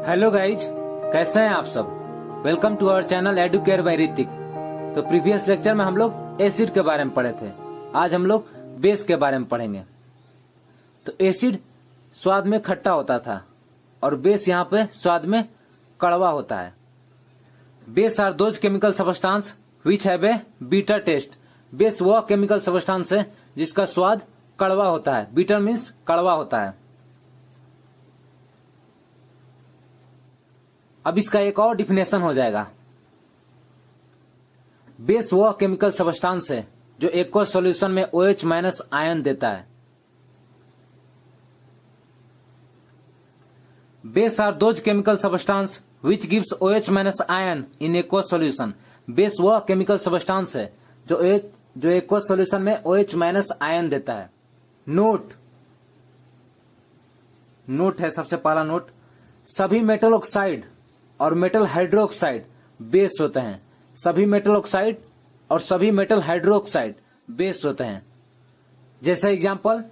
Hello guys, कैसे हैं आप सब। Welcome to our channel Educare by Hrithik. तो प्रीवियस लेक्चर में हम लोग एसिड के बारे में पढ़े थे। आज हम लोग बेस के बारे में पढ़ेंगे। तो एसिड स्वाद में खट्टा होता था और बेस यहाँ पे स्वाद में कड़वा होता है। Base are those chemical substance which have a bitter taste. Base वह केमिकल सबस्टांस है जिसका स्वाद कड़वा होता है। बीटर मीन्स कड़वा होता है। अब इसका एक और डिफिनेशन हो जाएगा। बेस वह केमिकल सबस्टांस है जो एक्वस सॉल्यूशन में OH माइनस आयन देता है। Base are those chemical substance which gives OH minus ion in aqueous solution. Base वह केमिकल सबस्टांस है जो एक्वस सॉल्यूशन में OH माइनस आयन देता है। नोट है सबसे पहला नोट। सभी मेटल ऑक्साइड और मेटल हाइड्रोक्साइड बेस होते हैं। सभी मेटल ऑक्साइड और सभी मेटल हाइड्रोक्साइड बेस होते हैं। जैसे example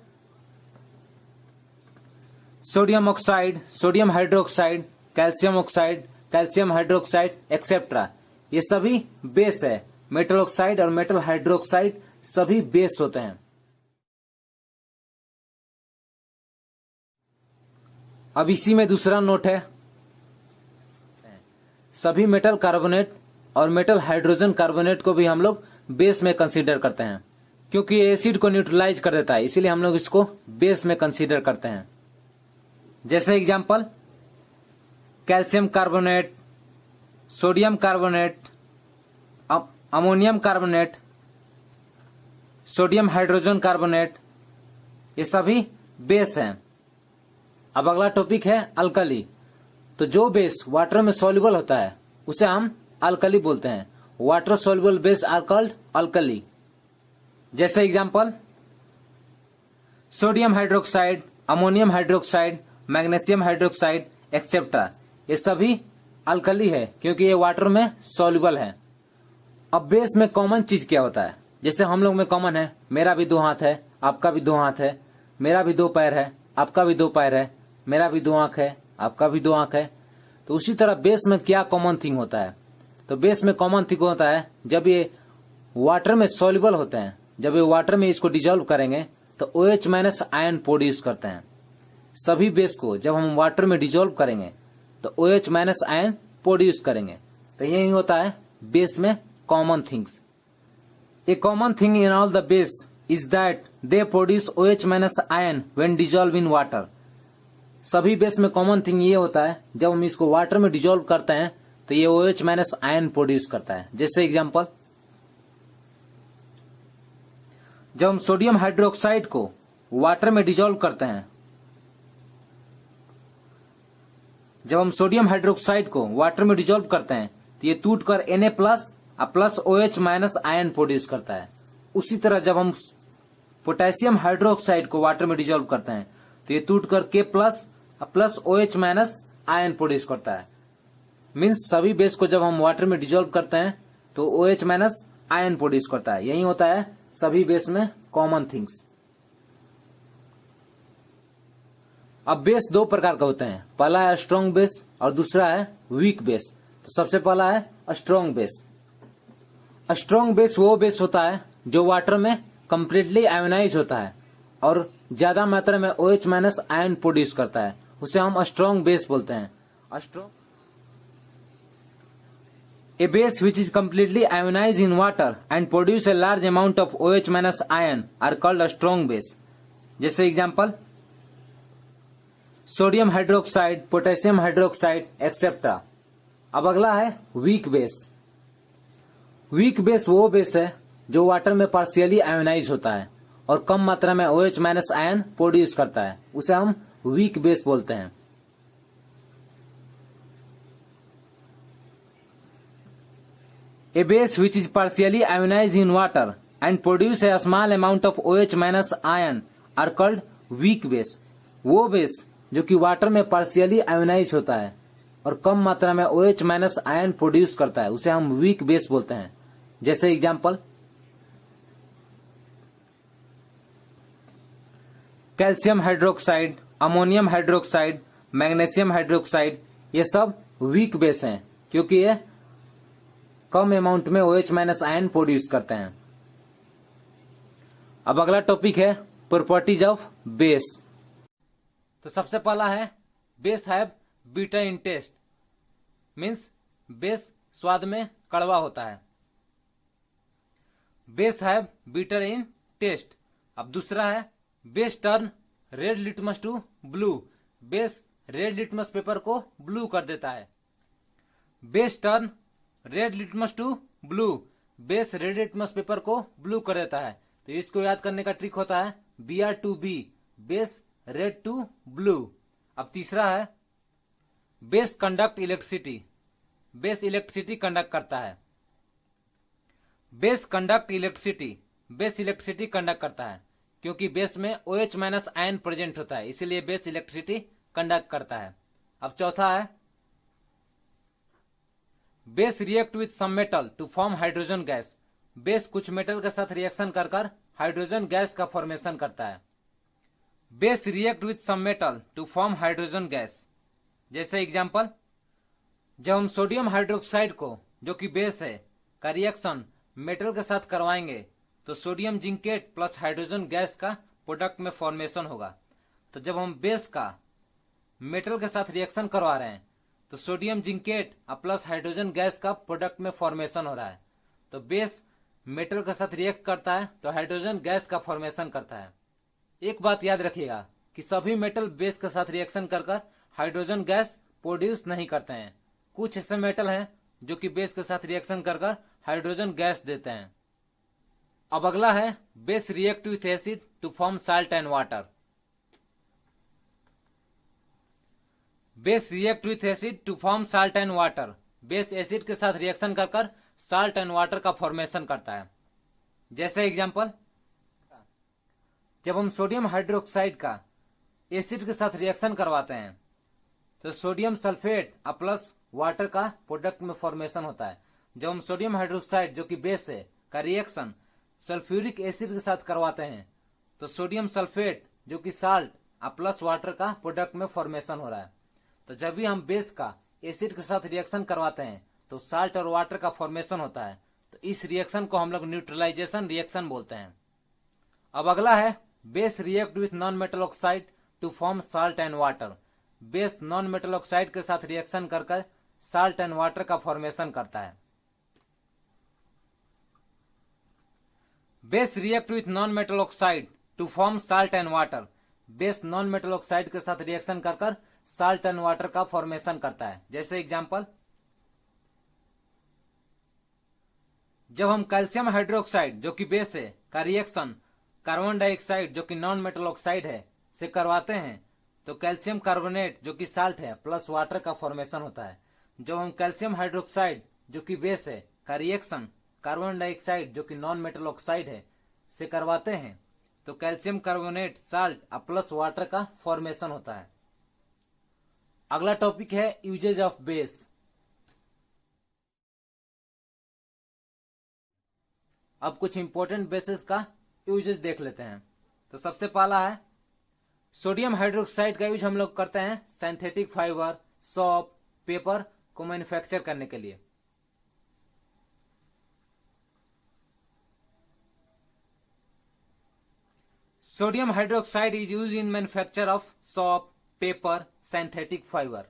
sodium oxide, sodium hydroxide, calcium oxide, calcium hydroxide etcetera, ये सभी बेस है। मेटल ऑक्साइड और मेटल हाइड्रोक्साइड सभी बेस होते हैं। अब इसी में दूसरा नोट है। सभी मेटल कार्बोनेट और मेटल हाइड्रोजन कार्बोनेट को भी हम लोग बेस में कंसीडर करते हैं, क्योंकि एसिड को न्यूट्रलाइज कर देता है, इसीलिए हम लोग इसको बेस में कंसीडर करते हैं। जैसे example calcium carbonate, sodium carbonate, ammonium carbonate, sodium hydrogen carbonate, ये सभी बेस हैं। अब अगला टॉपिक है अल्कली। तो जो बेस वाटर में सॉल्युबल होता है उसे हम अल्कली बोलते हैं। Water soluble base are called alkali. जैसे example sodium hydroxide, ammonium hydroxide, magnesium hydroxide etcetera, ये सभी अल्कली है क्योंकि ये वाटर में सॉल्युबल है। अब बेस में कॉमन चीज क्या होता है? जैसे हम लोग में कॉमन है, मेरा भी 2 हाथ है, आपका भी 2 हाथ है, मेरा भी 2 पैर है, आपका भी 2 पैर है, मेरा भी 2 आंख है, आपका भी 2 आंख है। तो उसी तरह बेस में क्या कॉमन थिंग होता है? तो बेस में कॉमन थिंग होता है जब ये वाटर में सॉल्युबल होते हैं, जब ये वाटर में इसको डिजोल्व करेंगे तो OH माइनस आयन प्रोड्यूस करते हैं। सभी बेस को जब हम वाटर में डिजोल्व करेंगे तो OH माइनस आयन प्रोड्यूस करेंगे। तो यही होता है बेस में common things. A common thing in all the base is that they produce OH minus ion when dissolve in water. सभी बेस में कॉमन थिंग ये होता है जब हम इसको वाटर में डिजोल्व करते हैं तो ये OH माइनस आयन प्रोड्यूस करता है। जैसे एग्जांपल जब हम सोडियम हाइड्रोक्साइड को वाटर में डिजोल्व करते हैं, जब हम सोडियम हाइड्रोक्साइड को वाटर में डिजोल्व करते हैं तो ये टूटकर Na plus OH minus ion produce करता है। उसी तरह जब हम पोटेशियम हाइड्रोक्साइड को वाटर में डिजोल्व करते हैं तो ये टूटकर K plus OH minus ion produce करता है। मीन्स सभी बेस को जब हम वाटर में डिजोल्व करते हैं तो OH माइनस आयन प्रोड्यूस करता है। यही होता है सभी बेस में कॉमन थिंग्स। अब बेस 2 प्रकार का होते हैं। पहला है स्ट्रॉन्ग बेस और दूसरा है वीक बेस। तो सबसे पहला है स्ट्रॉन्ग बेस। स्ट्रॉन्ग बेस वो बेस होता है जो वाटर में कंप्लीटली आयोनाइज होता है और ज्यादा मात्रा में OH माइनस आयन प्रोड्यूस करता है, उसे हम स्ट्रॉन्ग बेस बोलते हैं। A base which is completely ionise in water and produce a large amount of OH minus ion are called strong base. जैसे example sodium hydroxide, potassium hydroxide etcetera. अब अगला है वीक बेस। वीक बेस वो base है जो water में partially ionise होता है और कम मात्रा में OH माइनस आयन प्रोड्यूस करता है, उसे हम वीक बेस बोलते हैं। A base which is partially ionise in water and produce a small amount of OH minus ion are called weak base. वो बेस जो कि वाटर में पार्शियली आयोनाइज होता है और कम मात्रा में OH माइनस आयन प्रोड्यूस करता है, उसे हम वीक बेस बोलते हैं। जैसे example calcium hydroxide, ammonium hydroxide, magnesium hydroxide ये सब वीक बेस हैं क्योंकि ये कम अमाउंट में OH माइनस आयन प्रोड्यूस करते हैं। अब अगला टॉपिक है प्रॉपर्टीज ऑफ बेस। तो सबसे पहला है base have bitter in taste, means base स्वाद में कड़वा होता है। Base have bitter in taste. अब दूसरा है base turn red litmus to blue, base red litmus paper को ब्लू कर देता है। Base turn red litmus to blue, base red litmus paper को ब्लू कर देता है। तो इसको याद करने का ट्रिक होता है Br to B, base red to blue. अब तीसरा है base conduct electricity, base electricity conduct करता है। Base conduct electricity, base electricity conduct करता है क्योंकि बेस में OH माइनस आयन प्रेजेंट होता है, इसीलिए बेस इलेक्ट्रिसिटी कंडक्ट करता है। अब चौथा है base react with some metal to form hydrogen gas, base कुछ मेटल के साथ रिएक्शन कर हाइड्रोजन गैस का फॉर्मेशन करता है। Base react with some metal to form hydrogen gas, जैसे एग्जांपल, जब हम सोडियम हाइड्रोक्साइड को जो कि बेस है का रिएक्शन मेटल के साथ करवाएंगे तो sodium zincate plus hydrogen gas का प्रोडक्ट में फॉर्मेशन होगा। तो जब हम बेस का मेटल के साथ रिएक्शन करवा रहे हैं तो sodium zincate plus hydrogen gas का प्रोडक्ट में फॉर्मेशन हो रहा है। तो बेस मेटल के साथ रिएक्ट करता है तो हाइड्रोजन गैस का फॉर्मेशन करता है। एक बात याद रखिएगा कि सभी मेटल बेस के साथ रिएक्शन कर हाइड्रोजन गैस प्रोड्यूस नहीं करते हैं। कुछ ऐसे मेटल हैं जो कि बेस के साथ रिएक्शन कर हाइड्रोजन गैस देते हैं। अब अगला है base react with acid to form salt and water. Base react with acid to form salt and water, base acid के साथ रिएक्शन कर साल्ट एंड वाटर का फॉर्मेशन करता है। जैसे एग्जांपल, जब हम सोडियम हाइड्रोक्साइड का एसिड के साथ रिएक्शन करवाते हैं तो सोडियम सल्फेट प्लस वाटर का प्रोडक्ट में फॉर्मेशन होता है। जब हम सोडियम हाइड्रोक्साइड जो कि बेस है का रिएक्शन सल्फ्यूरिक एसिड के साथ करवाते हैं तो सोडियम सल्फेट जो कि साल्ट प्लस वाटर का प्रोडक्ट में फॉर्मेशन हो रहा है। तो जब भी हम बेस का एसिड के साथ रिएक्शन करवाते हैं तो साल्ट और वाटर का फॉर्मेशन होता है। तो इस रिएक्शन को हम लोग न्यूट्रलाइजेशन रिएक्शन बोलते हैं। अब अगला है base react with non metal oxide to form salt and water, base non metal oxide के साथ रिएक्शन कर साल्ट एंड वाटर का फॉर्मेशन करता है। Base react with non metal oxide to form salt and water, base non metal oxide के साथ reaction कर salt and water का फॉर्मेशन करता है। जैसे एग्जांपल, जब हम कैल्शियम हाइड्रोक्साइड जो कि बेस है का रिएक्शन कार्बन डाइऑक्साइड जो कि नॉन मेटल ऑक्साइड है से करवाते हैं तो कैल्शियम कार्बोनेट जो कि साल्ट है प्लस वाटर का फॉर्मेशन होता है। जब हम कैल्शियम हाइड्रोक्साइड जो कि बेस है का रिएक्शन कार्बन डाइऑक्साइड जो कि नॉन मेटल ऑक्साइड है से करवाते हैं तो calcium carbonate salt plus water का फॉर्मेशन होता है। अगला टॉपिक है यूजेज ऑफ बेस। अब कुछ इंपॉर्टेंट बेसिस का यूजेज देख लेते हैं। तो सबसे पहला है सोडियम हाइड्रोक्साइड का यूज हम लोग करते हैं सिंथेटिक फाइबर, सॉप, पेपर को मैन्युफैक्चर करने के लिए। Sodium hydroxide is use in manufacture of shop, paper, synthetic fibre.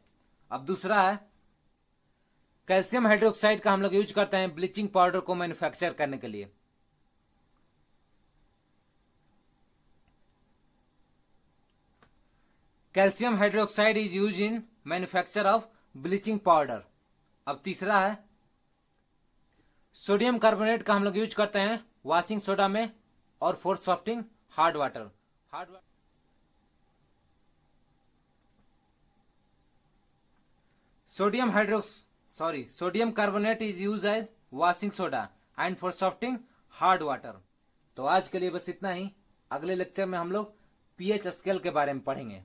अब दूसरा है कैल्शियम हाइड्रोक्साइड का हम लोग यूज करते हैं ब्लीचिंग पाउडर को मैन्युफैक्चर करने के लिए। Calcium hydroxide is use in manufacture of bleaching powder. अब तीसरा है सोडियम कार्बोनेट का हम लोग यूज करते हैं वॉशिंग सोडा में और for softening hard water. Sodium carbonate is use as washing soda and for softening hard water. तो आज के लिए बस इतना ही। अगले लेक्चर में हम लोग पीएच स्केल के बारे में पढ़ेंगे।